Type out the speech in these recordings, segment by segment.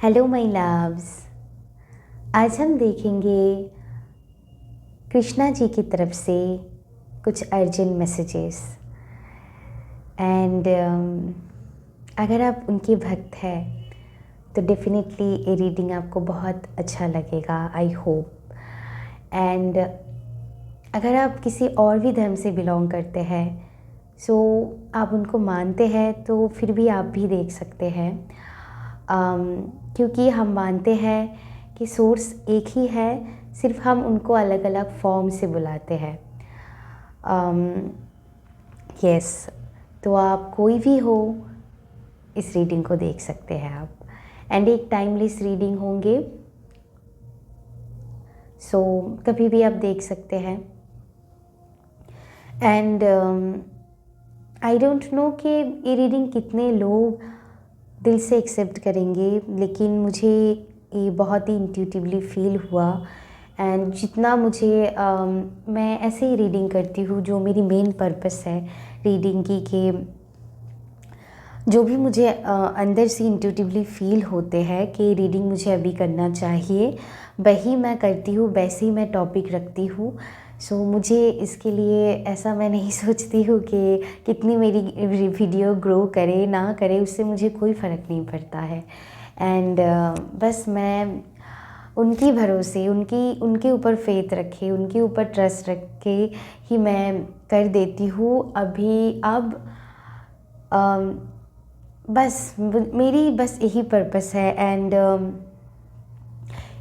Hello my loves. आज हम देखेंगे कृष्णा जी की तरफ से कुछ अर्जेंट मैसेजेस एंड अगर आप उनके भक्त हैं तो डेफिनेटली ये रीडिंग आपको बहुत अच्छा लगेगा, आई होप। एंड अगर आप किसी और भी धर्म से बिलोंग करते हैं, सो आप उनको मानते हैं, तो फिर भी आप भी देख सकते हैं। क्योंकि हम मानते हैं कि सोर्स एक ही है, सिर्फ हम उनको अलग अलग फॉर्म से बुलाते हैं। यस, तो आप कोई भी हो, इस रीडिंग को देख सकते हैं आप। एंड एक टाइमलेस रीडिंग होंगे, सो कभी भी आप देख सकते हैं। एंड आई डोंट नो कि ये रीडिंग कितने लोग दिल से एक्सेप्ट करेंगे, लेकिन मुझे ये बहुत ही इंट्यूटिवली फील हुआ। एंड जितना मुझे मैं ऐसे ही रीडिंग करती हूँ, जो मेरी मेन पर्पस है रीडिंग की, कि जो भी मुझे अंदर से इंट्यूटिवली फील होते हैं कि रीडिंग मुझे अभी करना चाहिए, वही मैं करती हूँ, वैसे ही मैं टॉपिक रखती हूँ। सो मुझे इसके लिए ऐसा मैं नहीं सोचती हूँ कि कितनी मेरी वीडियो ग्रो करे ना करे, उससे मुझे कोई फ़र्क नहीं पड़ता है। एंड बस मैं उनकी भरोसे, उनके ऊपर फेथ रखे, उनके ऊपर ट्रस्ट रख के ही मैं कर देती हूँ अब। बस मेरी बस यही पर्पस है। एंड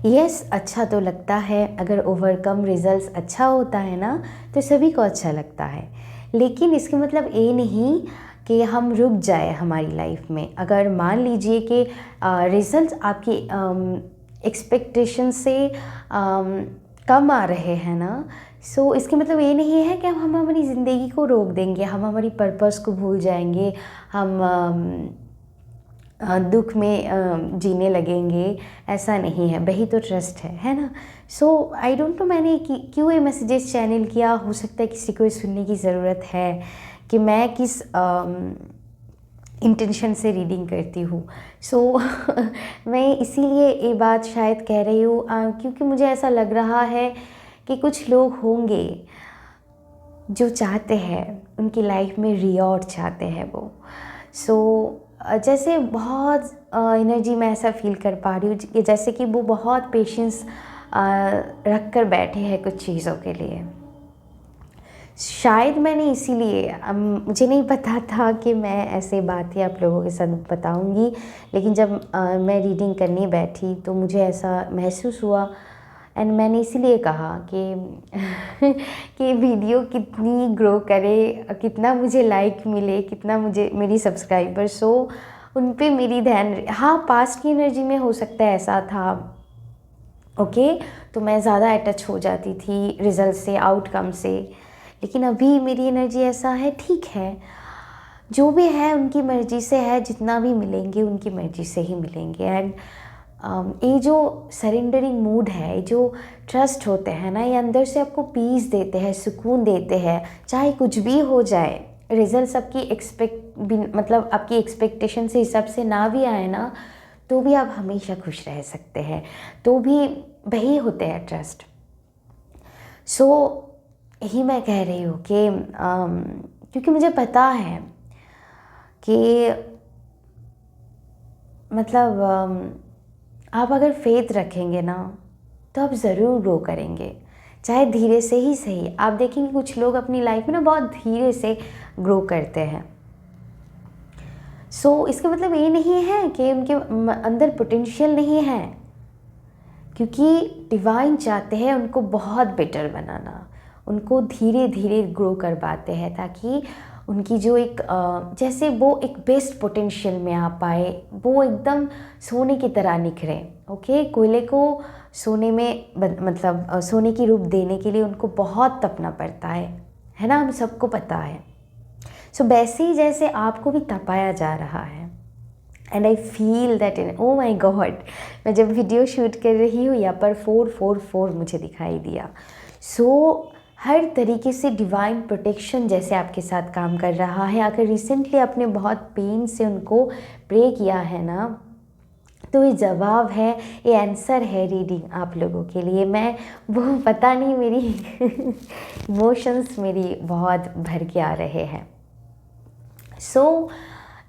यस, अच्छा तो लगता है, अगर ओवरकम रिजल्ट्स अच्छा होता है ना, तो सभी को अच्छा लगता है। लेकिन इसका मतलब ये नहीं कि हम रुक जाए हमारी लाइफ में। अगर मान लीजिए कि रिजल्ट्स आपकी एक्सपेक्टेशन से कम आ रहे हैं ना, सो इसके मतलब ये नहीं है कि हम हमारी ज़िंदगी को रोक देंगे, हम हमारी पर्पस को भूल जाएंगे, हम दुख में जीने लगेंगे। ऐसा नहीं है, वही तो ट्रस्ट है ना। सो आई डोंट नो मैंने क्यों ये मैसेजेस चैनल किया। हो सकता है किसी को सुनने की ज़रूरत है कि मैं किस इंटेंशन से रीडिंग करती हूँ। सो मैं इसीलिए ये बात शायद कह रही हूँ, क्योंकि मुझे ऐसा लग रहा है कि कुछ लोग होंगे जो चाहते हैं उनकी लाइफ में रिवॉर्ड चाहते हैं वो। सो जैसे बहुत एनर्जी में ऐसा फील कर पा रही हूँ कि जैसे कि वो बहुत पेशेंस रख कर बैठे हैं कुछ चीज़ों के लिए। शायद मैंने इसीलिए मुझे नहीं पता था कि मैं ऐसे बातें आप लोगों के साथ बताऊंगी, लेकिन जब मैं रीडिंग करने बैठी तो मुझे ऐसा महसूस हुआ। एंड मैंने इसीलिए कहा कि कि वीडियो कितनी ग्रो करे, कितना मुझे लाइक मिले, कितना मुझे मेरी सब्सक्राइबर्स हो, उन पे मेरी ध्यान। हाँ, पास्ट की एनर्जी में हो सकता है ऐसा था, ओके, तो मैं ज़्यादा अटैच हो जाती थी रिजल्ट से, आउटकम से। लेकिन अभी मेरी एनर्जी ऐसा है, ठीक है, जो भी है उनकी मर्ज़ी से है, जितना भी मिलेंगे उनकी मर्ज़ी से ही मिलेंगे। एंड ये जो सरेंडरिंग मूड है, जो ट्रस्ट होते हैं ना, ये अंदर से आपको पीस देते हैं, सुकून देते हैं। चाहे कुछ भी हो जाए, रिजल्ट्स मतलब आपकी एक्सपेक्टेशन से हिसाब से ना भी आए ना, तो भी आप हमेशा खुश रह सकते हैं। तो भी वही होते हैं ट्रस्ट। सो यही मैं कह रही हूँ कि क्योंकि मुझे पता है कि मतलब आप अगर फेथ रखेंगे ना, तो आप ज़रूर ग्रो करेंगे, चाहे धीरे से ही सही। आप देखेंगे कुछ लोग अपनी लाइफ में ना बहुत धीरे से ग्रो करते हैं। सो इसका मतलब ये नहीं है कि उनके अंदर पोटेंशियल नहीं है, क्योंकि डिवाइन चाहते हैं उनको बहुत बेटर बनाना, उनको धीरे धीरे ग्रो करवाते हैं, ताकि उनकी जो एक जैसे वो एक बेस्ट पोटेंशियल में आ पाए, वो एकदम सोने की तरह निखरे। ओके, कोयले को सोने में मतलब सोने की रूप देने के लिए उनको बहुत तपना पड़ता है ना, हम सबको पता है। सो वैसे ही जैसे आपको भी तपाया जा रहा है। And I feel that in oh my God, मैं जब वीडियो शूट कर रही हूँ, यहाँ पर 444 मुझे दिखाई दिया। सो हर तरीके से डिवाइन प्रोटेक्शन जैसे आपके साथ काम कर रहा है। अगर रिसेंटली आपने बहुत पेन से उनको प्रे किया है ना, तो ये जवाब है, ये आंसर है रीडिंग आप लोगों के लिए। मैं वो पता नहीं, मेरी इमोशंस मेरी बहुत भर के आ रहे हैं।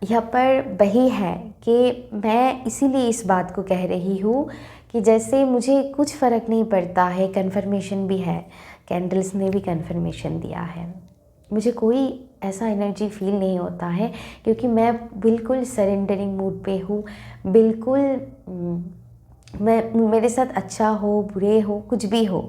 यहाँ पर वही है कि मैं इसीलिए इस बात को कह रही हूँ कि जैसे मुझे कुछ फ़र्क नहीं पड़ता है, कन्फर्मेशन भी है, कैंडल्स ने भी कन्फर्मेशन दिया है, मुझे कोई ऐसा एनर्जी फील नहीं होता है, क्योंकि मैं बिल्कुल सरेंडरिंग मूड पे हूँ। बिल्कुल मैं, मेरे साथ अच्छा हो बुरे हो कुछ भी हो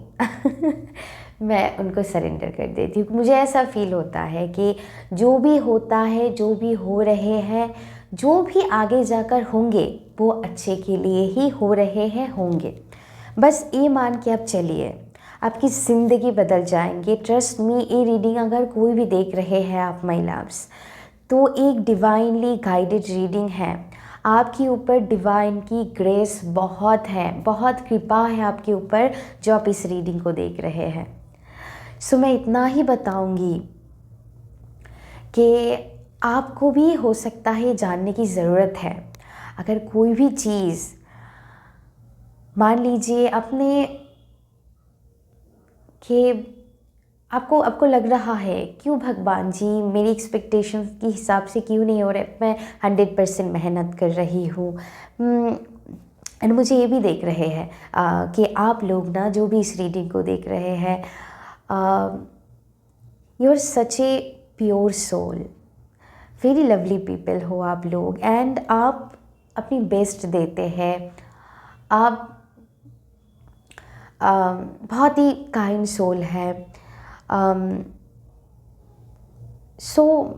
मैं उनको सरेंडर कर देती हूँ। मुझे ऐसा फील होता है कि जो भी होता है, जो भी हो रहे हैं, जो भी आगे जाकर होंगे, वो अच्छे के लिए ही हो रहे हैं, होंगे। बस ये मान के आप चलिए, आपकी ज़िंदगी बदल जाएंगे। ट्रस्ट मी, ये रीडिंग अगर कोई भी देख रहे हैं आप माय लव्स, तो एक डिवाइनली गाइडेड रीडिंग है। आपके ऊपर डिवाइन की ग्रेस बहुत है, बहुत कृपा है आपके ऊपर, जो आप इस रीडिंग को देख रहे हैं। मैं इतना ही बताऊंगी कि आपको भी हो सकता है जानने की ज़रूरत है। अगर कोई भी चीज़, मान लीजिए अपने कि आपको लग रहा है, क्यों भगवान जी मेरी एक्सपेक्टेशंस के हिसाब से क्यों नहीं हो रहे, मैं 100% मेहनत कर रही हूँ। एंड मुझे ये भी देख रहे हैं कि आप लोग ना, जो भी इस रीडिंग को देख रहे हैं, you are such a pure soul, very lovely people हो आप लोग, एंड आप अपनी बेस्ट देते हैं। आप बहुत ही काइंड सोल है।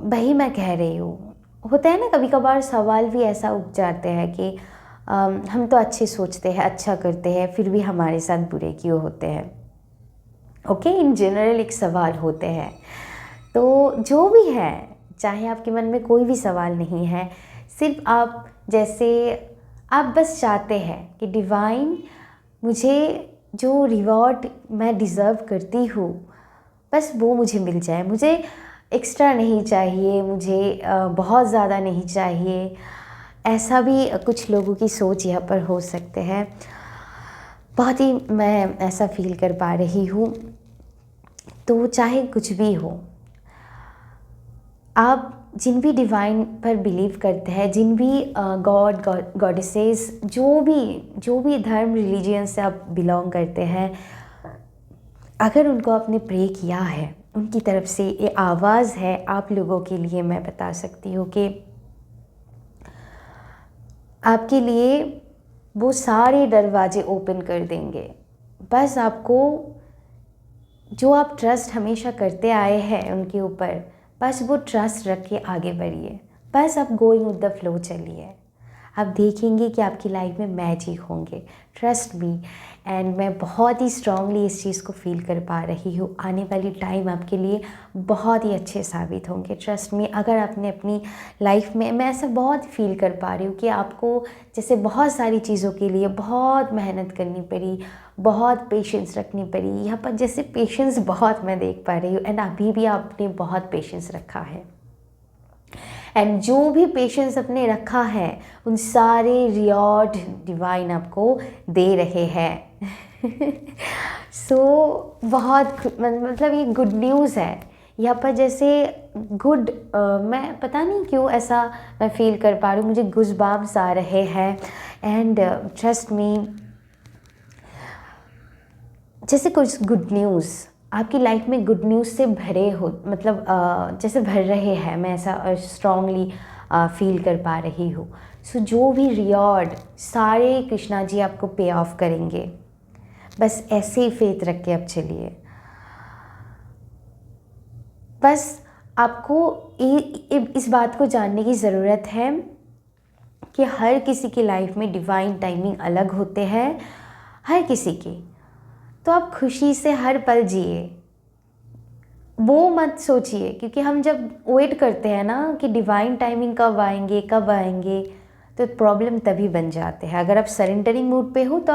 वही मैं कह रही हूँ, होता है ना कभी कभार सवाल भी ऐसा उठ जाते हैं कि हम तो अच्छे सोचते हैं, अच्छा करते हैं, फिर भी हमारे साथ बुरे क्यों होते हैं। ओके, इन जनरल एक सवाल होते हैं। तो जो भी है, चाहे आपके मन में कोई भी सवाल नहीं है, सिर्फ आप जैसे आप बस चाहते हैं कि डिवाइन मुझे जो रिवॉर्ड मैं डिज़र्व करती हूँ, बस वो मुझे मिल जाए। मुझे एक्स्ट्रा नहीं चाहिए, मुझे बहुत ज़्यादा नहीं चाहिए। ऐसा भी कुछ लोगों की सोच यहाँ पर हो सकते हैं। बहुत ही मैं ऐसा फील कर पा रही हूँ। तो चाहे कुछ भी हो, आप जिन भी डिवाइन पर बिलीव करते हैं, जिन भी गॉड गॉडेसेस, जो भी धर्म रिलीजियन से आप बिलोंग करते हैं, अगर उनको आपने प्रे किया है, उनकी तरफ से ये आवाज़ है आप लोगों के लिए, मैं बता सकती हूँ कि आपके लिए वो सारे दरवाजे ओपन कर देंगे। बस आपको, जो आप ट्रस्ट हमेशा करते आए हैं उनके ऊपर, बस वो ट्रस्ट रख के आगे बढ़िए। बस आप गोइंग विद द फ्लो चलिए, आप देखेंगे कि आपकी लाइफ में मैजिक होंगे। ट्रस्ट मी, एंड मैं बहुत ही स्ट्रांगली इस चीज़ को फील कर पा रही हूँ। आने वाली टाइम आपके लिए बहुत ही अच्छे साबित होंगे। ट्रस्ट मी, अगर आपने अपनी लाइफ में, मैं ऐसा बहुत फील कर पा रही हूँ कि आपको जैसे बहुत सारी चीज़ों के लिए बहुत मेहनत करनी पड़ी, बहुत पेशेंस रखनी पड़ी। यहाँ पर जैसे पेशेंस बहुत मैं देख पा रही हूँ, एंड अभी भी आपने बहुत पेशेंस रखा है। एंड जो भी पेशेंस अपने रखा है, उन सारे रिवॉर्ड डिवाइन आपको दे रहे हैं। बहुत मतलब ये गुड न्यूज़ है यहाँ पर। जैसे गुड, मैं पता नहीं क्यों ऐसा मैं फील कर पा रही हूँ, मुझे गुज़बाम्स आ रहे हैं। एंड ट्रस्ट मी, जैसे कुछ गुड न्यूज़ आपकी लाइफ में गुड न्यूज़ से भरे हो, मतलब जैसे भर रहे हैं, मैं ऐसा स्ट्रांगली फील कर पा रही हूँ। जो भी रिवॉर्ड सारे कृष्णा जी आपको पे ऑफ करेंगे, बस ऐसे ही फेथ रख के अब चलिए। बस आपको इस बात को जानने की ज़रूरत है कि हर किसी की लाइफ में डिवाइन टाइमिंग अलग होते हैं, हर किसी की। तो आप खुशी से हर पल जिए, वो मत सोचिए, क्योंकि हम जब वेट करते हैं ना कि डिवाइन टाइमिंग कब आएंगे, तो प्रॉब्लम तभी बन जाते हैं। अगर आप सरेंडरिंग मूड पे हो तो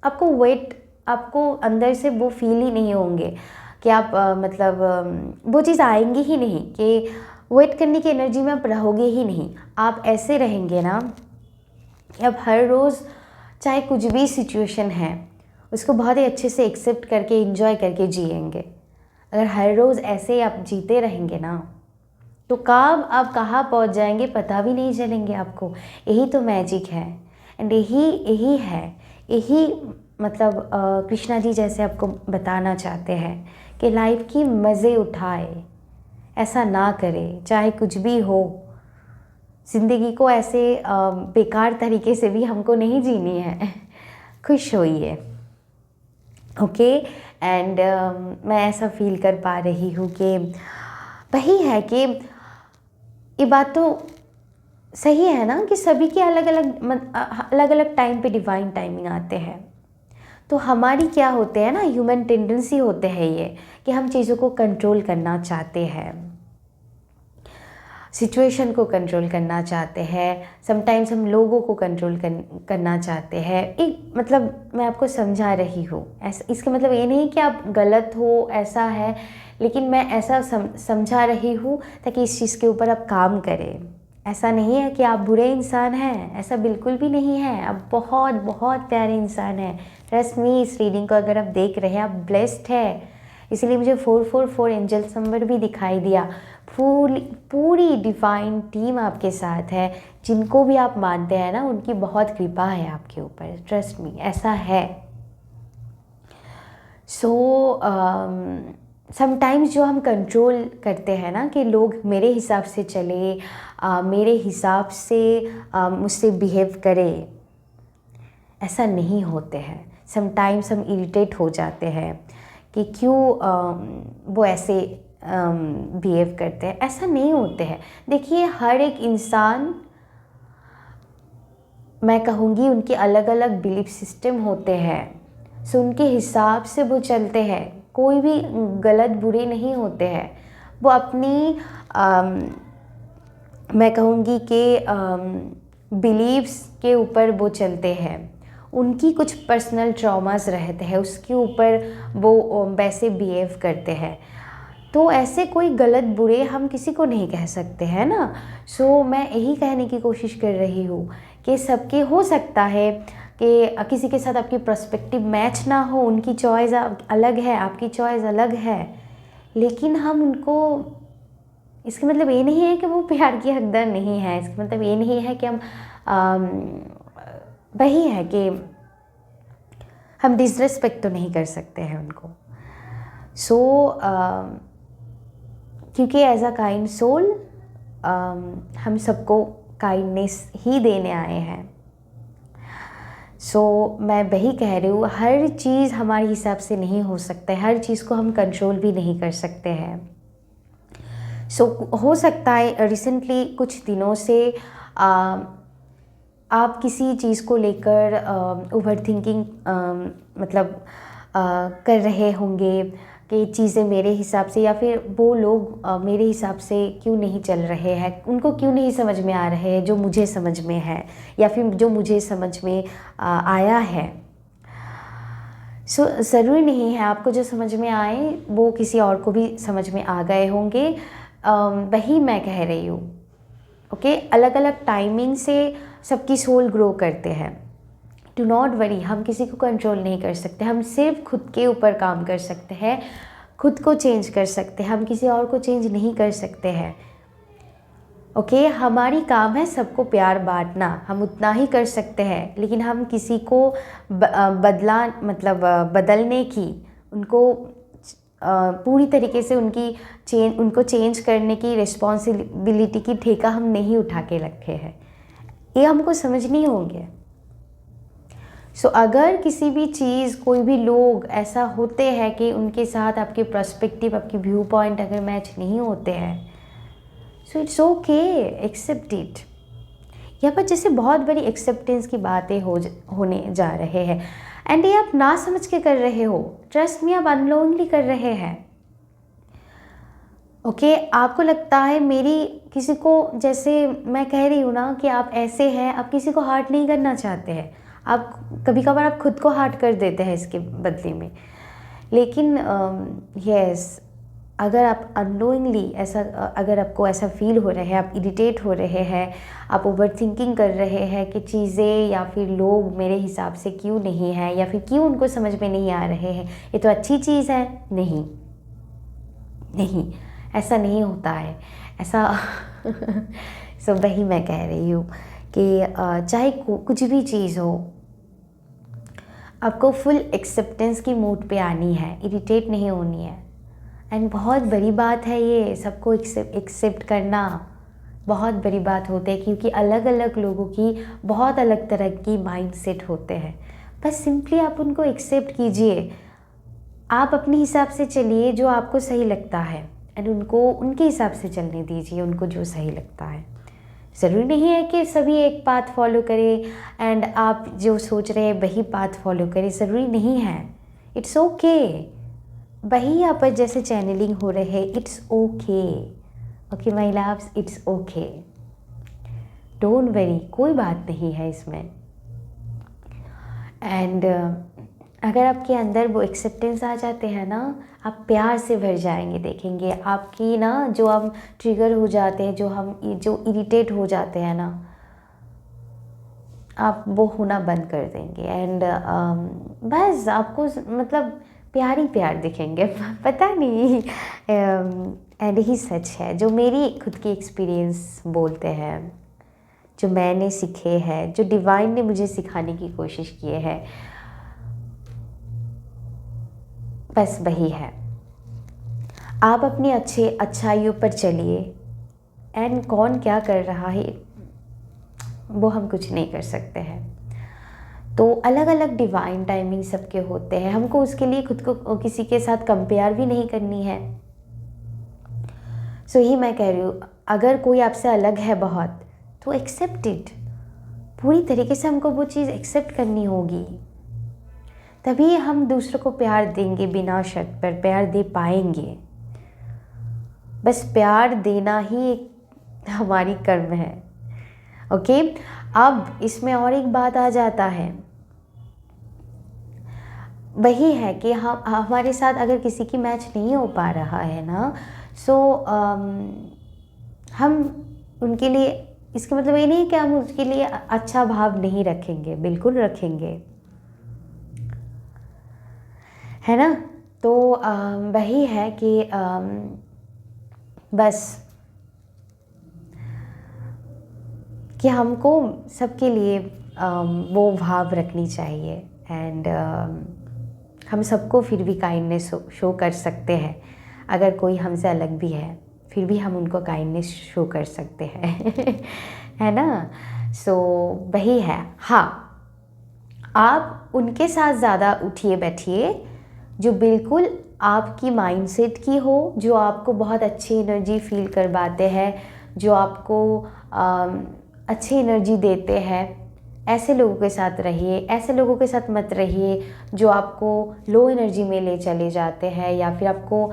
आपको अंदर से वो फील ही नहीं होंगे कि आप वो चीज़ आएंगी ही नहीं, कि वेट करने की एनर्जी में आप रहोगे ही नहीं। आप ऐसे रहेंगे ना अब हर रोज़ चाहे कुछ भी सिचुएशन है उसको बहुत ही अच्छे से एक्सेप्ट करके एंजॉय करके जिएंगे। अगर हर रोज़ ऐसे आप जीते रहेंगे ना तो कब आप कहाँ पहुँच जाएंगे पता भी नहीं चलेंगे आपको। यही तो मैजिक है एंड यही है, यही मतलब कृष्णा जी जैसे आपको बताना चाहते हैं कि लाइफ की मज़े उठाए, ऐसा ना करें चाहे कुछ भी हो। ज़िंदगी को ऐसे बेकार तरीके से भी हमको नहीं जीनी है। खुश होइए, ओके। एंड मैं ऐसा फील कर पा रही हूँ कि वही है कि ये बात तो सही है ना कि सभी के अलग अलग टाइम पे डिवाइन टाइमिंग आते हैं। तो हमारी क्या होते हैं ना, ह्यूमन टेंडेंसी होते हैं ये कि हम चीज़ों को कंट्रोल करना चाहते हैं, सिचुएशन को कंट्रोल करना चाहते हैं, समटाइम्स हम लोगों को कंट्रोल करना चाहते हैं। एक मतलब मैं आपको समझा रही हूँ, ऐसा इसका मतलब ये नहीं कि आप गलत हो, ऐसा है, लेकिन मैं ऐसा समझा रही हूँ ताकि इस चीज़ के ऊपर आप काम करें। ऐसा नहीं है कि आप बुरे इंसान हैं, ऐसा बिल्कुल भी नहीं है। आप बहुत बहुत प्यारे इंसान हैं। ट्रस्ट मी, इस रीडिंग को अगर आप देख रहे हैं आप ब्लेस्ड है। इसीलिए मुझे 444 एंजल्स नंबर भी दिखाई दिया। पूरी डिवाइन टीम आपके साथ है। जिनको भी आप मानते हैं ना उनकी बहुत कृपा है आपके ऊपर, ट्रस्ट मी, ऐसा है। सो समटाइम्स जो हम कंट्रोल करते हैं ना कि लोग मेरे हिसाब से चले, मेरे हिसाब से मुझसे बिहेव करे, ऐसा नहीं होते हैं। समटाइम्स हम इरिटेट हो जाते हैं कि क्यों वो ऐसे बिहेव करते हैं, ऐसा नहीं होते हैं। देखिए हर एक इंसान, मैं कहूँगी उनके अलग अलग बिलीफ सिस्टम होते हैं, सो उनके हिसाब से वो चलते हैं। कोई भी गलत बुरे नहीं होते हैं, वो अपनी मैं कहूँगी कि बिलीव्स के ऊपर वो चलते हैं। उनकी कुछ पर्सनल ट्रॉमास रहते हैं, उसके ऊपर वो वैसे बिहेव करते हैं। तो ऐसे कोई गलत बुरे हम किसी को नहीं कह सकते हैं ना। सो मैं यही कहने की कोशिश कर रही हूँ कि सबके हो सकता है कि किसी के साथ आपकी पर्सपेक्टिव मैच ना हो, उनकी चॉइस अलग है, आपकी चॉइस अलग है, लेकिन हम उनको, इसका मतलब ये नहीं है कि वो प्यार की हकदार नहीं है। इसका मतलब ये नहीं है कि हम वही है कि हम डिसरेस्पेक्ट तो नहीं कर सकते हैं उनको। सो क्योंकि एज अ काइंड सोल हम सबको काइंडनेस ही देने आए हैं। सो मैं वही कह रही हूँ, हर चीज़ हमारे हिसाब से नहीं हो सकता है, हर चीज़ को हम कंट्रोल भी नहीं कर सकते हैं। सो हो सकता है रिसेंटली कुछ दिनों से आप किसी चीज़ को लेकर ओवर थिंकिंग मतलब कर रहे होंगे कि चीज़ें मेरे हिसाब से, या फिर वो लोग मेरे हिसाब से क्यों नहीं चल रहे हैं, उनको क्यों नहीं समझ में आ रहे हैं जो मुझे समझ में है, या फिर जो मुझे समझ में आया है। सो ज़रूरी नहीं है आपको जो समझ में आए वो किसी और को भी समझ में आ गए होंगे। वही मैं कह रही हूँ, ओके। अलग अलग टाइमिंग से सबकी सोल ग्रो करते हैं। डू नॉट वरी, हम किसी को कंट्रोल नहीं कर सकते, हम सिर्फ खुद के ऊपर काम कर सकते हैं, खुद को चेंज कर सकते हैं, हम किसी और को चेंज नहीं कर सकते हैं, ओके। हमारी काम है सबको प्यार बांटना, हम उतना ही कर सकते हैं, लेकिन हम किसी को बदलने की, उनको पूरी तरीके से उनको चेंज करने की रिस्पॉन्सिबिलिटी की ठेका हम नहीं उठा के रखे हैं, ये हमको समझनी होंगे। सो अगर किसी भी चीज़, कोई भी लोग ऐसा होते हैं कि उनके साथ आपके पर्सपेक्टिव, आपकी व्यू पॉइंट अगर मैच नहीं होते हैं, so it's okay, accept it. यहाँ पर जैसे बहुत बड़ी एक्सेप्टेंस की बातें होने जा रहे हैं, एंड ये आप ना समझ के कर रहे हो, ट्रस्ट में आप अननोइंगली कर रहे हैं, ओके। आपको लगता है मेरी किसी को, जैसे मैं कह रही हूँ ना कि आप ऐसे हैं, आप किसी को हर्ट नहीं करना चाहते हैं, आप कभी कभार आप खुद को हर्ट कर देते हैं इसके बदले में, लेकिन यस, अगर आप अननोइंगली ऐसा अगर आपको ऐसा फील हो रहा है, आप इरिटेट हो रहे हैं, आप ओवर थिंकिंग कर रहे हैं कि चीज़ें या फिर लोग मेरे हिसाब से क्यों नहीं है, या फिर क्यों उनको समझ में नहीं आ रहे हैं, ये तो अच्छी चीज़ है, नहीं नहीं, ऐसा नहीं होता है ऐसा। सो वही मैं कह रही हूँ कि चाहे कुछ भी चीज़ हो, आपको फुल एक्सेप्टेंस की मूड पे आनी है, इरिटेट नहीं होनी है। एंड बहुत बड़ी बात है ये, सबको एक्सेप्ट करना बहुत बड़ी बात होती है, क्योंकि अलग अलग लोगों की बहुत अलग तरह की माइंड सेट होते हैं। बस सिंपली आप उनको एक्सेप्ट कीजिए, आप अपने हिसाब से चलिए जो आपको सही लगता है, एंड उनको उनके हिसाब से चलने दीजिए, उनको जो सही लगता है। ज़रूरी नहीं है कि सभी एक पाथ फॉलो करें एंड आप जो सोच रहे हैं वही पाथ फॉलो करें, ज़रूरी नहीं है। इट्स ओके, वही यहाँ पर जैसे चैनलिंग हो रहे हैं, it's okay, okay my loves, it's okay, don't worry, कोई बात नहीं है इसमें। एंड अगर आपके अंदर वो एक्सेप्टेंस आ जाते हैं ना, आप प्यार से भर जाएंगे, देखेंगे आपकी ना, जो हम ट्रिगर हो जाते हैं, जो इरिटेट हो जाते हैं ना, आप वो होना बंद कर देंगे। एंड बस आपको मतलब प्यार ही प्यार दिखेंगे। पता नहीं, एंड ही सच है, जो मेरी खुद की एक्सपीरियंस बोलते हैं, जो मैंने सीखे हैं, जो डिवाइन ने मुझे सिखाने की कोशिश किए हैं, बस वही है। आप अपनी अच्छाइयों पर चलिए, एंड कौन क्या कर रहा है वो हम कुछ नहीं कर सकते हैं। तो अलग अलग डिवाइन टाइमिंग सबके होते हैं, हमको उसके लिए खुद को किसी के साथ कंपेयर भी नहीं करनी है। सो ही मैं कह रही हूँ, अगर कोई आपसे अलग है बहुत, तो एक्सेप्ट इट, पूरी तरीके से हमको वो चीज़ एक्सेप्ट करनी होगी, तभी हम दूसरों को प्यार देंगे, बिना शर्त पर प्यार दे पाएंगे। बस प्यार देना ही एक हमारी कर्म है। ओके, अब इसमें और एक बात आ जाता है, वही है कि हम हमारे साथ अगर किसी की मैच नहीं हो पा रहा है ना, सो हम उनके लिए, इसका मतलब ये नहीं कि हम उसके लिए अच्छा भाव नहीं रखेंगे, बिल्कुल रखेंगे, है ना। तो वही है कि बस कि हमको सबके लिए वो भाव रखनी चाहिए, एंड हम सबको फिर भी काइंडनेस शो कर सकते हैं। अगर कोई हमसे अलग भी है, फिर भी हम उनको काइंडनेस शो कर सकते हैं। है ना। सो वही है। हाँ, आप उनके साथ ज़्यादा उठिए बैठिए जो बिल्कुल आपकी माइंडसेट की हो, जो आपको बहुत अच्छी एनर्जी फील करवाते हैं, जो आपको अच्छी एनर्जी देते हैं। ऐसे लोगों के साथ रहिए, ऐसे लोगों के साथ मत रहिए जो आपको लो एनर्जी में ले चले जाते हैं, या फिर आपको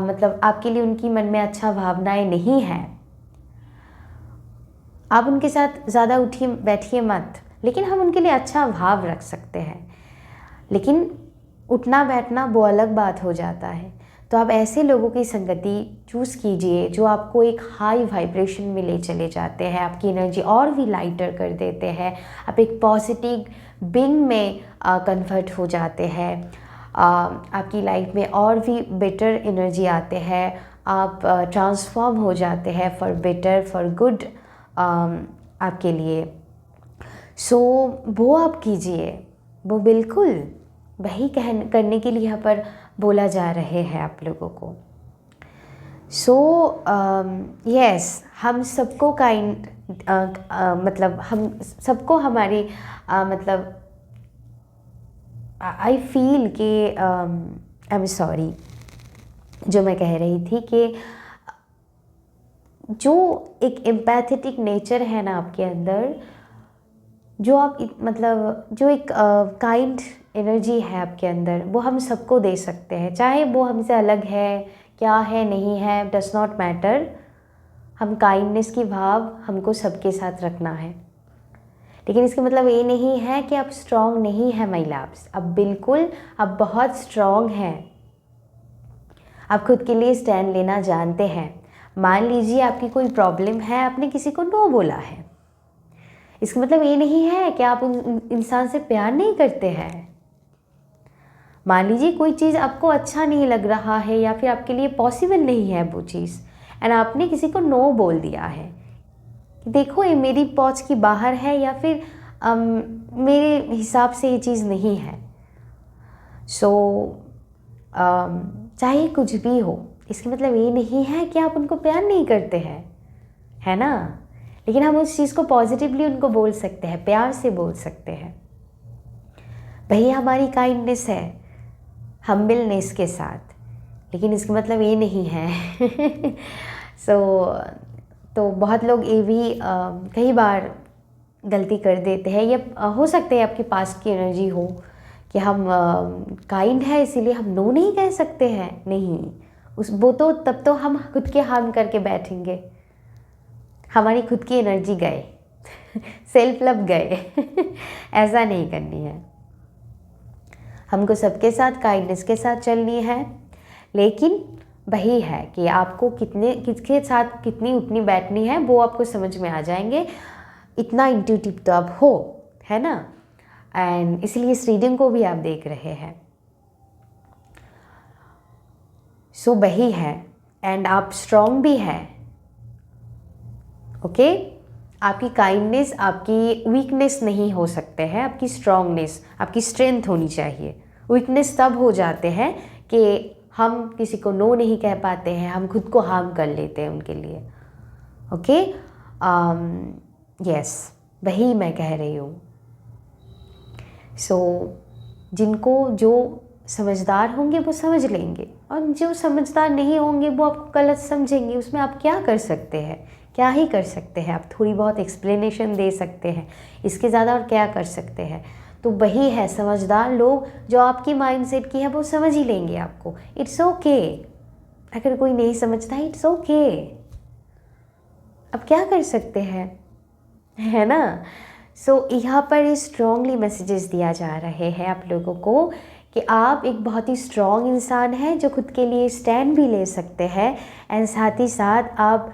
मतलब आपके लिए उनकी मन में अच्छा भावनाएं नहीं है। आप उनके साथ ज़्यादा उठिए बैठिए मत, लेकिन हम उनके लिए अच्छा भाव रख सकते हैं। लेकिन उठना बैठना वो अलग बात हो जाता है। तो आप ऐसे लोगों की संगति चूज़ कीजिए जो आपको एक हाई वाइब्रेशन में ले चले जाते हैं, आपकी एनर्जी और भी लाइटर कर देते हैं, आप एक पॉजिटिव बीइंग में कन्वर्ट हो जाते हैं, आपकी लाइफ में और भी बेटर एनर्जी आते हैं, आप ट्रांसफॉर्म हो जाते हैं फॉर बेटर, फॉर गुड आपके लिए। सो वो आप कीजिए, वो बिल्कुल वही करने के लिए यहाँ पर बोला जा रहे हैं आप लोगों को। सो यस, हम सबको मतलब हम सबको हमारी मतलब आई फील कि आई एम सॉरी, जो मैं कह रही थी कि जो एक एम्पैथेटिक नेचर है ना आपके अंदर, जो आप मतलब जो एक काइंड एनर्जी है आपके अंदर, वो हम सबको दे सकते हैं, चाहे वो हमसे अलग है, क्या है, नहीं है, डज नॉट मैटर। हम काइंडनेस की भाव हमको सबके साथ रखना है। लेकिन इसका मतलब ये नहीं है कि आप स्ट्रॉन्ग नहीं है माय लव्स, अब बिल्कुल आप बहुत स्ट्रॉन्ग हैं। आप खुद के लिए स्टैंड लेना जानते हैं। मान लीजिए आपकी कोई प्रॉब्लम है, आपने किसी को नो बोला है, इसका मतलब ये नहीं है कि आप उन इंसान से प्यार नहीं करते हैं। मान लीजिए कोई चीज़ आपको अच्छा नहीं लग रहा है या फिर आपके लिए पॉसिबल नहीं है वो चीज़, एंड आपने किसी को नो बोल दिया है कि देखो ये मेरी पहुंच की बाहर है या फिर मेरे हिसाब से ये चीज़ नहीं है। सो चाहे कुछ भी हो, इसका मतलब ये नहीं है कि आप उनको प्यार नहीं करते हैं, है ना। लेकिन हम उस चीज़ को पॉजिटिवली उनको बोल सकते हैं, प्यार से बोल सकते हैं। वही हमारी काइंडनेस है, हम्बलनेस के साथ। लेकिन इसका मतलब ये नहीं है तो बहुत लोग ये भी कई बार गलती कर देते हैं, या हो सकता है आपके पास की एनर्जी हो कि हम काइंड है इसीलिए हम नो नहीं कह सकते हैं। नहीं, वो तो तब तो हम खुद के हार्म करके बैठेंगे, हमारी खुद की एनर्जी गए सेल्फ लव गए ऐसा नहीं करनी है। हमको सबके साथ काइंडनेस के साथ चलनी है, लेकिन वही है कि आपको किसके साथ कितनी उठनी बैठनी है वो आपको समझ में आ जाएंगे। इतना इंट्यूटिव तो आप हो, है ना। एंड इसलिए इस रीडिंग को भी आप देख रहे हैं। सो वही है, एंड आप स्ट्रॉन्ग भी है। ओके, आपकी काइंडनेस आपकी वीकनेस नहीं हो सकते हैं, आपकी स्ट्रॉन्गनेस आपकी स्ट्रेंथ होनी चाहिए। वीकनेस तब हो जाते हैं कि हम किसी को नो नहीं कह पाते हैं, हम खुद को हार्म कर लेते हैं उनके लिए। ओके, यस, वही मैं कह रही हूँ। सो जिनको जो समझदार होंगे वो समझ लेंगे, और जो समझदार नहीं होंगे वो आपको गलत समझेंगे। उसमें आप क्या कर सकते हैं, क्या ही कर सकते हैं। आप थोड़ी बहुत एक्सप्लेनेशन दे सकते हैं, इसके ज़्यादा और क्या कर सकते हैं। तो वही है, समझदार लोग जो आपकी माइंडसेट की है वो समझ ही लेंगे आपको। इट्स ओके, अगर कोई नहीं समझता है इट्स ओके, अब क्या कर सकते हैं, है ना। सो यहाँ पर स्ट्रॉन्गली मैसेजेस दिया जा रहे हैं आप लोगों को कि आप एक बहुत ही स्ट्रॉन्ग इंसान हैं जो खुद के लिए स्टैंड भी ले सकते हैं। एंड साथ ही साथ आप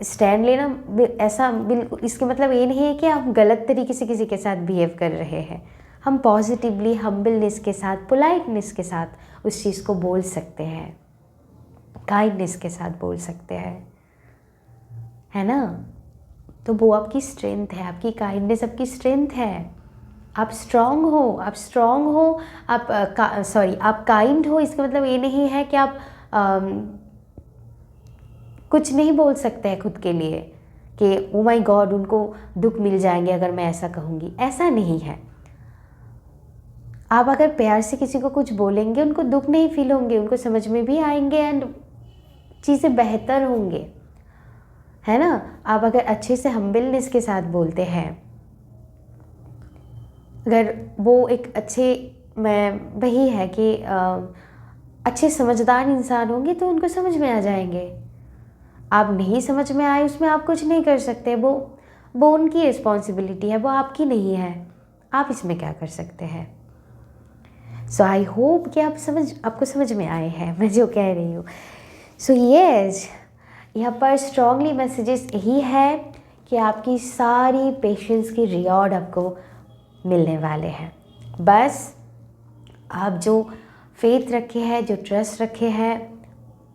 स्टैंड लेना ऐसा बिल्कुल, इसके मतलब ये नहीं है कि आप गलत तरीके से किसी के साथ बिहेव कर रहे हैं। हम पॉजिटिवली हम्बलनेस के साथ, पोलाइटनेस के साथ उस चीज़ को बोल सकते हैं, काइंडनेस के साथ बोल सकते हैं, है ना। तो वो आपकी स्ट्रेंथ है, आपकी काइंडनेस आपकी स्ट्रेंथ है। आप स्ट्रॉन्ग हो, आप स्ट्रॉन्ग हो, आप काइंड हो। इसका मतलब ये नहीं है कि आप कुछ नहीं बोल सकते हैं खुद के लिए कि ओ माय गॉड उनको दुख मिल जाएंगे अगर मैं ऐसा कहूँगी, ऐसा नहीं है। आप अगर प्यार से किसी को कुछ बोलेंगे उनको दुख नहीं फील होंगे, उनको समझ में भी आएंगे एंड चीज़ें बेहतर होंगे, है ना। आप अगर अच्छे से हम्बलनेस के साथ बोलते हैं, अगर वो एक अच्छे, मैं वही है कि अच्छे समझदार इंसान होंगे तो उनको समझ में आ जाएंगे। आप नहीं समझ में आए उसमें आप कुछ नहीं कर सकते, वो उनकी रिस्पॉन्सिबिलिटी है, वो आपकी नहीं है। आप इसमें क्या कर सकते हैं। सो आई होप कि आपको समझ में आए हैं मैं जो कह रही हूँ। सो यस, यहाँ पर स्ट्रॉन्गली मैसेजेस यही है कि आपकी सारी पेशेंस की रिवॉर्ड आपको मिलने वाले हैं। बस आप जो फेथ रखे हैं, जो ट्रस्ट रखे हैं,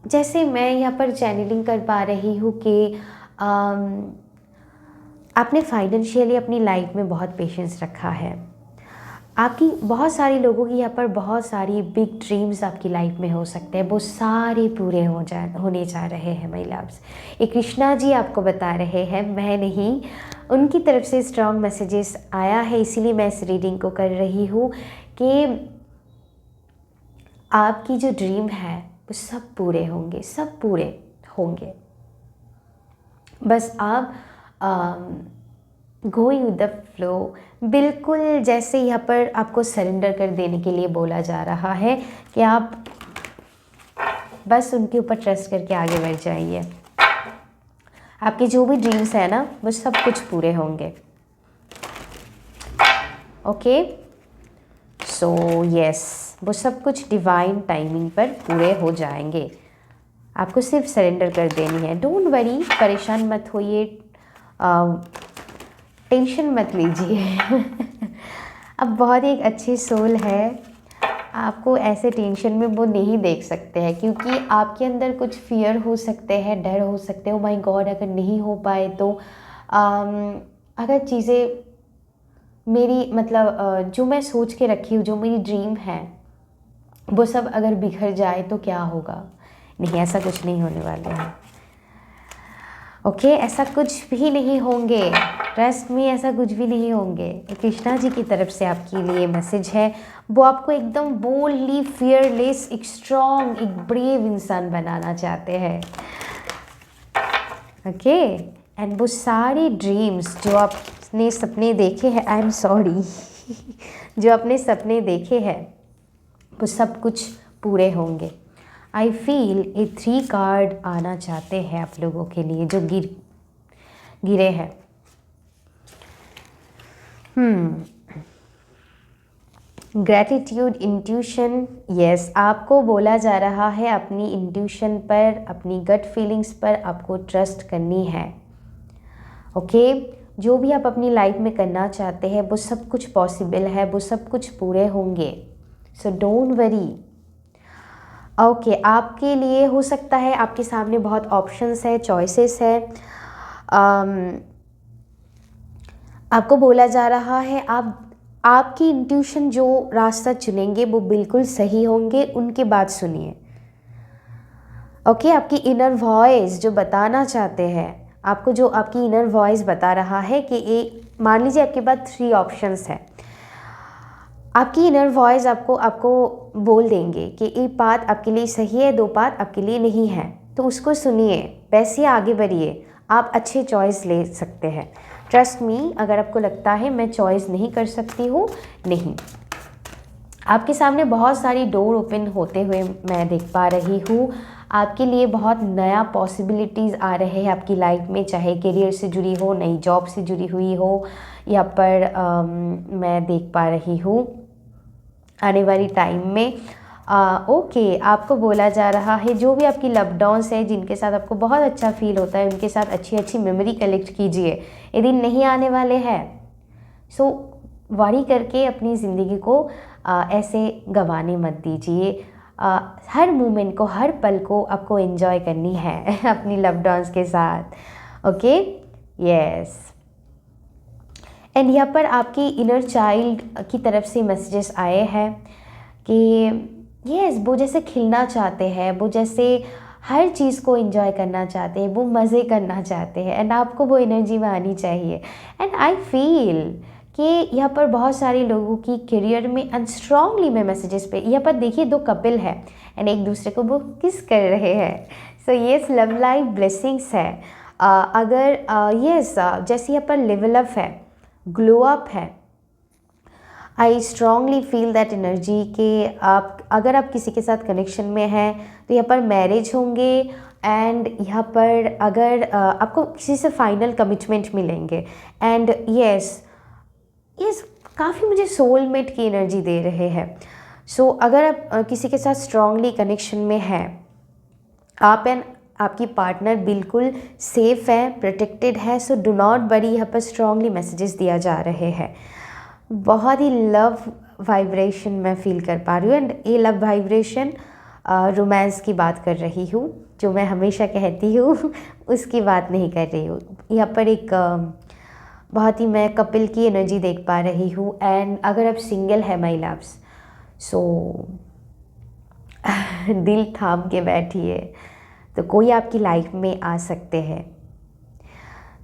जैसे मैं यहाँ पर चैनलिंग कर पा रही हूँ कि आपने फाइनेंशियली अपनी लाइफ में बहुत पेशेंस रखा है। आपकी बहुत सारे लोगों की यहाँ पर बहुत सारी बिग ड्रीम्स आपकी लाइफ में हो सकते हैं, वो सारे पूरे होने जा रहे हैं माय लव्स। ये कृष्णा जी आपको बता रहे हैं, मैं नहीं, उनकी तरफ से स्ट्रॉन्ग मैसेजेस आया है, इसीलिए मैं इस रीडिंग को कर रही हूँ कि आपकी जो ड्रीम है वो सब पूरे होंगे, सब पूरे होंगे। बस आप गोइंग विद द फ्लो, बिल्कुल जैसे यहाँ पर आपको सरेंडर कर देने के लिए बोला जा रहा है कि आप बस उनके ऊपर ट्रस्ट करके आगे बढ़ जाइए। आपके जो भी ड्रीम्स है ना वो सब कुछ पूरे होंगे। ओके, सो यस, वो सब कुछ डिवाइन टाइमिंग पर पूरे हो जाएंगे। आपको सिर्फ सरेंडर कर देनी है। डोंट वरी, परेशान मत होइए, टेंशन मत लीजिए। अब बहुत ही एक अच्छी सोल है, आपको ऐसे टेंशन में वो नहीं देख सकते हैं, क्योंकि आपके अंदर कुछ फियर हो सकते हैं, डर हो सकते हैं। ओ माय गॉड, अगर नहीं हो पाए तो अगर चीज़ें मेरी मतलब जो मैं सोच के रखी हूँ, जो मेरी ड्रीम है, वो सब अगर बिखर जाए तो क्या होगा। नहीं, ऐसा कुछ नहीं होने वाले हैं। ओके, ऐसा कुछ भी नहीं होंगे, ट्रस्ट में, ऐसा कुछ भी नहीं होंगे। कृष्णा जी की तरफ से आपके लिए मैसेज है, वो आपको एकदम बोल्डली, फियरलेस, एक स्ट्रॉन्ग, एक ब्रेव इंसान बनाना चाहते हैं। ओके, एंड वो सारे ड्रीम्स जो आपने सपने देखे हैं, आई एम सॉरी, जो आपने सपने देखे हैं, वो सब कुछ पूरे होंगे। आई फील ए 3 कार्ड आना चाहते हैं आप लोगों के लिए जो गिरे हैं। ग्रैटिट्यूड, इंट्यूशन, यस, आपको बोला जा रहा है अपनी इंट्यूशन पर, अपनी गट फीलिंग्स पर आपको ट्रस्ट करनी है। ओके, जो भी आप अपनी लाइफ में करना चाहते हैं वो सब कुछ पॉसिबल है, वो सब कुछ पूरे होंगे। So don't worry. ओके, आपके लिए हो सकता है आपके सामने बहुत ऑप्शंस है, चॉइसेस है। आपको बोला जा रहा है आपकी इंट्यूशन जो रास्ता चुनेंगे वो बिल्कुल सही होंगे, उनकी बात सुनिए। ओके, आपकी इनर वॉइस जो बताना चाहते हैं, आपको जो आपकी इनर वॉइस बता रहा है कि मान लीजिए आपके पास 3 ऑप्शंस है, आपकी इनर वॉइस आपको बोल देंगे कि एक बात आपके लिए सही है, 2 बात आपके लिए नहीं है, तो उसको सुनिए, वैसे आगे बढ़िए, आप अच्छे चॉइस ले सकते हैं। ट्रस्ट मी, अगर आपको लगता है मैं चॉइस नहीं कर सकती हूँ, नहीं, आपके सामने बहुत सारी डोर ओपन होते हुए मैं देख पा रही हूँ। आपके लिए बहुत नया पॉसिबिलिटीज़ आ रहे हैं आपकी लाइफ में, चाहे करियर से जुड़ी हो, नई जॉब से जुड़ी हुई हो, या पर मैं देख पा रही हूँ आने वाली टाइम में। ओके, आपको बोला जा रहा है जो भी आपकी लव डॉन्स है, जिनके साथ आपको बहुत अच्छा फील होता है, उनके साथ अच्छी अच्छी मेमोरी कलेक्ट कीजिए, ये दिन नहीं आने वाले हैं। सो वरी करके अपनी ज़िंदगी को ऐसे गंवाने मत दीजिए। हर मोमेंट को, हर पल को आपको एंजॉय करनी है अपनी लव डॉन्स के साथ। ओके, यस, एंड यहाँ पर आपकी इनर चाइल्ड की तरफ से मैसेजेस आए हैं कि यस, वो जैसे खिलना चाहते हैं, वो जैसे हर चीज़ को एंजॉय करना चाहते हैं, वो मज़े करना चाहते हैं, एंड आपको वो एनर्जी में आनी चाहिए। एंड आई फील कि यहाँ पर बहुत सारे लोगों की करियर में एंड स्ट्रांगली में मैसेजेस पे, यहाँ पर देखिए 2 कपल है एंड एक दूसरे को वो किस कर रहे हैं। So yes, love life blessings है। अगर यस, जैसे यहाँ पर लेवल अप है, ग्लो अप है, I strongly feel that energy कि अगर आप किसी के साथ कनेक्शन में हैं तो यहाँ पर मैरिज होंगे, एंड यहाँ पर अगर आपको किसी से फाइनल कमिटमेंट मिलेंगे, एंड यस, काफ़ी मुझे सोलमेट की एनर्जी दे रहे हैं। सो अगर आप किसी के साथ स्ट्रांगली कनेक्शन में हैं, आप एंड आपकी पार्टनर बिल्कुल सेफ है, प्रोटेक्टेड है, सो डू नॉट वरी। यहाँ पर स्ट्रांगली मैसेजेस दिया जा रहे हैं। बहुत ही लव वाइब्रेशन मैं फील कर पा रही हूँ, एंड ये लव वाइब्रेशन रोमांस की बात कर रही हूँ, जो मैं हमेशा कहती हूँ उसकी बात नहीं कर रही हूँ। यहाँ पर एक बहुत ही मैं कपिल की एनर्जी देख पा रही हूँ, एंड अगर आप सिंगल है माय लव्स, सो दिल थाम के बैठिए, तो कोई आपकी लाइफ में आ सकते हैं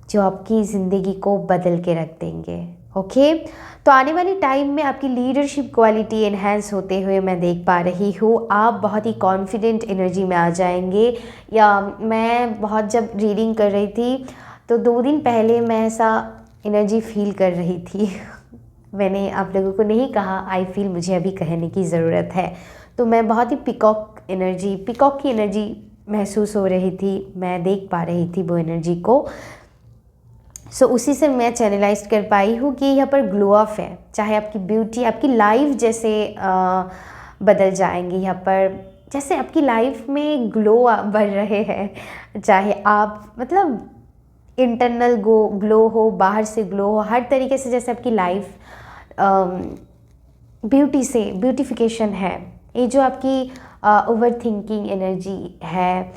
जो आपकी ज़िंदगी को बदल के रख देंगे। ओके, तो आने वाली टाइम में आपकी लीडरशिप क्वालिटी एनहेंस होते हुए मैं देख पा रही हूँ। आप बहुत ही कॉन्फिडेंट एनर्जी में आ जाएंगे। या मैं बहुत जब रीडिंग कर रही थी तो 2 दिन पहले मैं ऐसा एनर्जी फील कर रही थी मैंने आप लोगों को नहीं कहा, आई फील मुझे अभी कहने की ज़रूरत है। तो मैं बहुत ही पीकॉक की एनर्जी महसूस हो रही थी, मैं देख पा रही थी वो एनर्जी को। सो उसी से मैं चैनलाइज कर पाई हूँ कि यहाँ पर ग्लो अप है, चाहे आपकी ब्यूटी, आपकी लाइफ जैसे बदल जाएंगे। यहाँ पर जैसे आपकी लाइफ में ग्लो बढ़ रहे हैं, चाहे आप मतलब इंटरनल ग्लो हो, बाहर से ग्लो हो, हर तरीके से जैसे आपकी लाइफ ब्यूटी से ब्यूटिफिकेशन है। ये जो आपकी ओवर थिंकिंग एनर्जी है,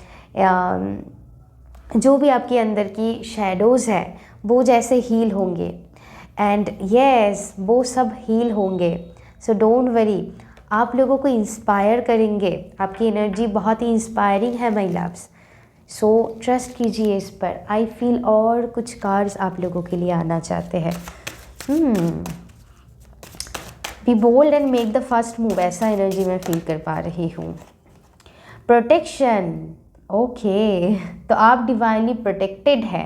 जो भी आपके अंदर की शैडोज़ है वो जैसे हील होंगे, एंड यस वो सब हील होंगे। सो डोंट वरी, आप लोगों को इंस्पायर करेंगे। आपकी एनर्जी बहुत ही इंस्पायरिंग है माय लव्स। सो ट्रस्ट कीजिए इस पर। आई फील और कुछ कार्ड्स आप लोगों के लिए आना चाहते हैं। Be bold and make the first move, ऐसा एनर्जी मैं फील कर पा रही हूँ। प्रोटेक्शन, ओके, तो आप डिवाइनली प्रोटेक्टेड है।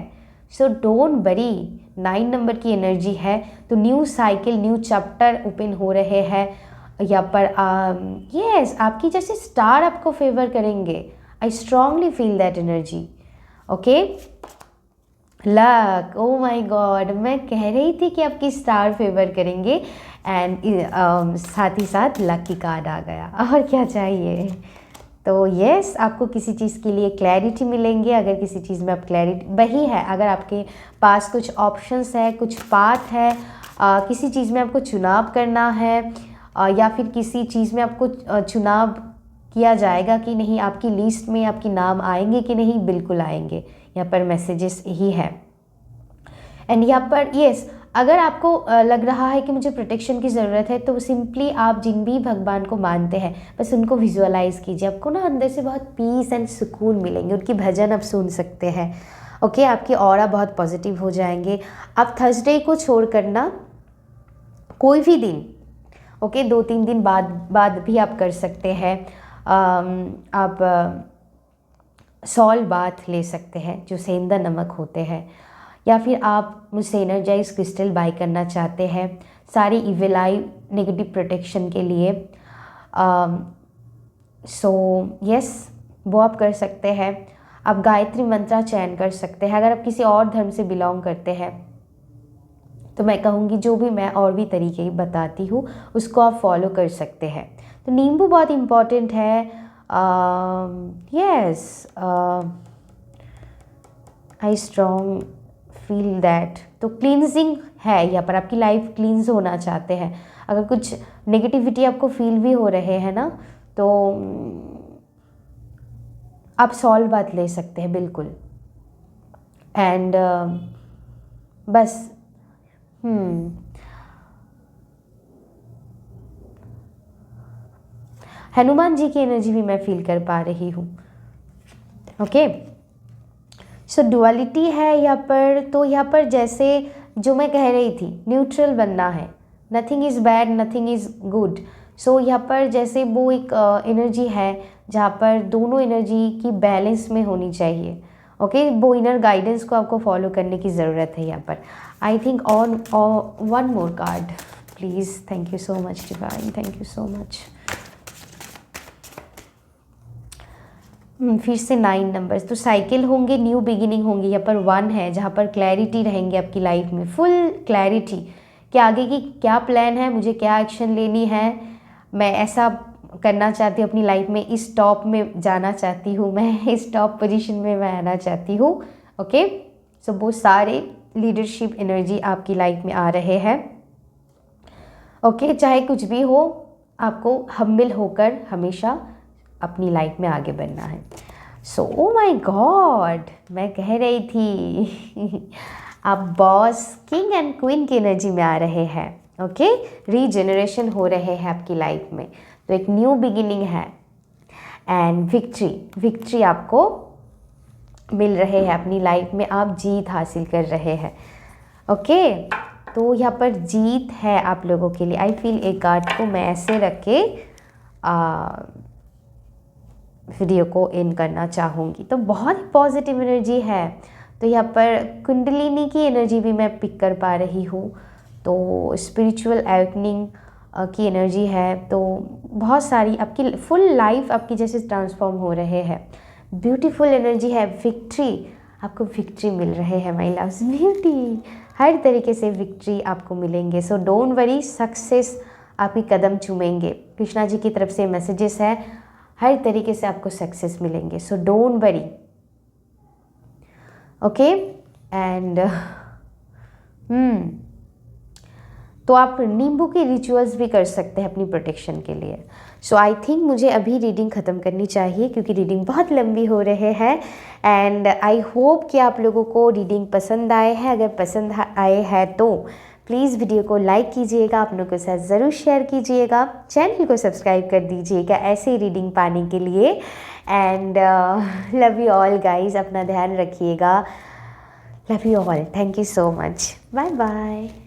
सो डोंट वरी, 9 नंबर की एनर्जी है, तो new cycle, new chapter open हो रहे हैं। यहाँ पर यस आपकी जैसे स्टार आपको फेवर करेंगे। I strongly feel that energy. Okay, luck, oh my God, मैं कह रही थी कि आपकी स्टार फेवर करेंगे, एंड साथ ही साथ लक की कार्ड आ गया। और क्या चाहिए। तो यस आपको किसी चीज़ के लिए क्लैरिटी मिलेंगे। अगर किसी चीज़ में आप क्लैरिटी वही है, अगर आपके पास कुछ ऑप्शंस है, कुछ पाथ है, किसी चीज़ में आपको चुनाव करना है, या फिर किसी चीज़ में आपको चुनाव किया जाएगा कि नहीं, आपकी लिस्ट में आपके नाम आएंगे कि नहीं, बिल्कुल आएंगे। यहाँ पर मैसेजेस यही है। एंड यहाँ पर यस अगर आपको लग रहा है कि मुझे प्रोटेक्शन की ज़रूरत है, तो सिंपली आप जिन भी भगवान को मानते हैं बस उनको विजुअलाइज़ कीजिए। आपको ना अंदर से बहुत पीस एंड सुकून मिलेंगे। उनकी भजन आप सुन सकते हैं। ओके, आपकी ऑरा बहुत पॉजिटिव हो जाएंगे। आप थर्सडे को छोड़ करना कोई भी दिन, ओके, 2-3 दिन बाद भी आप कर सकते हैं। आप सॉल्ट बाथ ले सकते हैं जो सेंधा नमक होते हैं, या फिर आप मुझसे एनर्जाइज क्रिस्टल बाय करना चाहते हैं सारी इविल आई नेगेटिव प्रोटेक्शन के लिए। सो यस वो आप कर सकते हैं। आप गायत्री मंत्रा चयन कर सकते हैं। अगर आप किसी और धर्म से बिलोंग करते हैं तो मैं कहूँगी जो भी मैं और भी तरीके बताती हूँ उसको आप फॉलो कर सकते हैं। तो नींबू बहुत इम्पॉर्टेंट है। Yes I strong feel that. तो क्लींजिंग है यहाँ पर, आपकी लाइफ क्लींज होना चाहते हैं। अगर कुछ नेगेटिविटी आपको फील भी हो रहे हैं ना, तो आप सॉल्ट बात ले सकते हैं बिल्कुल। एंड बस हनुमान जी की एनर्जी भी मैं फील कर पा रही हूँ। ओके, सो डुअलिटी है यहाँ पर। तो यहाँ पर जैसे जो मैं कह रही थी, न्यूट्रल बनना है। Nothing is bad, nothing is good. So यहाँ पर जैसे वो एक एनर्जी है जहाँ पर दोनों एनर्जी की बैलेंस में होनी चाहिए। ओके, वो इनर गाइडेंस को आपको फॉलो करने की ज़रूरत है यहाँ पर। I think on one more card please. Thank you so much divine, thank you so much. फिर से 9 नंबर्स, तो साइकिल होंगे, न्यू बिगिनिंग होंगी। यहाँ पर 1 है जहाँ पर क्लैरिटी रहेंगे आपकी लाइफ में, फुल क्लैरिटी कि आगे की क्या प्लान है, मुझे क्या एक्शन लेनी है, मैं ऐसा करना चाहती हूँ अपनी लाइफ में, इस टॉप में जाना चाहती हूँ मैं, इस टॉप पोजीशन में मैं आना चाहती हूँ। ओके, सो वो सारे लीडरशिप एनर्जी आपकी लाइफ में आ रहे हैं। ओके, चाहे कुछ भी हो आपको हम्बिल होकर हमेशा अपनी लाइफ में आगे बढ़ना है। सो ओ माय गॉड, मैं कह रही थी आप बॉस, किंग एंड क्वीन की एनर्जी में आ रहे हैं। ओके, रीजेनरेशन हो रहे हैं आपकी लाइफ में, तो एक न्यू बिगिनिंग है। एंड विक्ट्री आपको मिल रहे हैं अपनी लाइफ में, आप जीत हासिल कर रहे हैं। ओके, तो यहाँ पर जीत है आप लोगों के लिए। आई फील एक कार्ड को मैं ऐसे रख के वीडियो को इन करना चाहूँगी। तो बहुत ही पॉजिटिव एनर्जी है। तो यहाँ पर कुंडलिनी की एनर्जी भी मैं पिक कर पा रही हूँ। तो स्पिरिचुअल अवेकनिंग की एनर्जी है। तो बहुत सारी आपकी फुल लाइफ आपकी जैसे ट्रांसफॉर्म हो रहे हैं। ब्यूटीफुल एनर्जी है। विक्ट्री, आपको विक्ट्री मिल रहे हैं माय लव्स। ब्यूटी, हर तरीके से विक्ट्री आपको मिलेंगे। सो डोंट वरी, सक्सेस आप ही कदम चूमेंगे। कृष्णा जी की तरफ से मैसेजेस है, हर तरीके से आपको सक्सेस मिलेंगे, so don't worry, okay. And तो आप नींबू के रिचुअल्स भी कर सकते हैं अपनी प्रोटेक्शन के लिए। सो आई थिंक मुझे अभी रीडिंग ख़त्म करनी चाहिए क्योंकि रीडिंग बहुत लंबी हो रहे हैं। एंड आई होप कि आप लोगों को रीडिंग पसंद आए हैं। अगर पसंद आए हैं तो प्लीज़ वीडियो को लाइक कीजिएगा, अपनों के साथ ज़रूर शेयर कीजिएगा, चैनल को सब्सक्राइब कर दीजिएगा ऐसे ही रीडिंग पाने के लिए। And love you all guys, अपना ध्यान रखिएगा। Love you all, thank you so much, bye bye.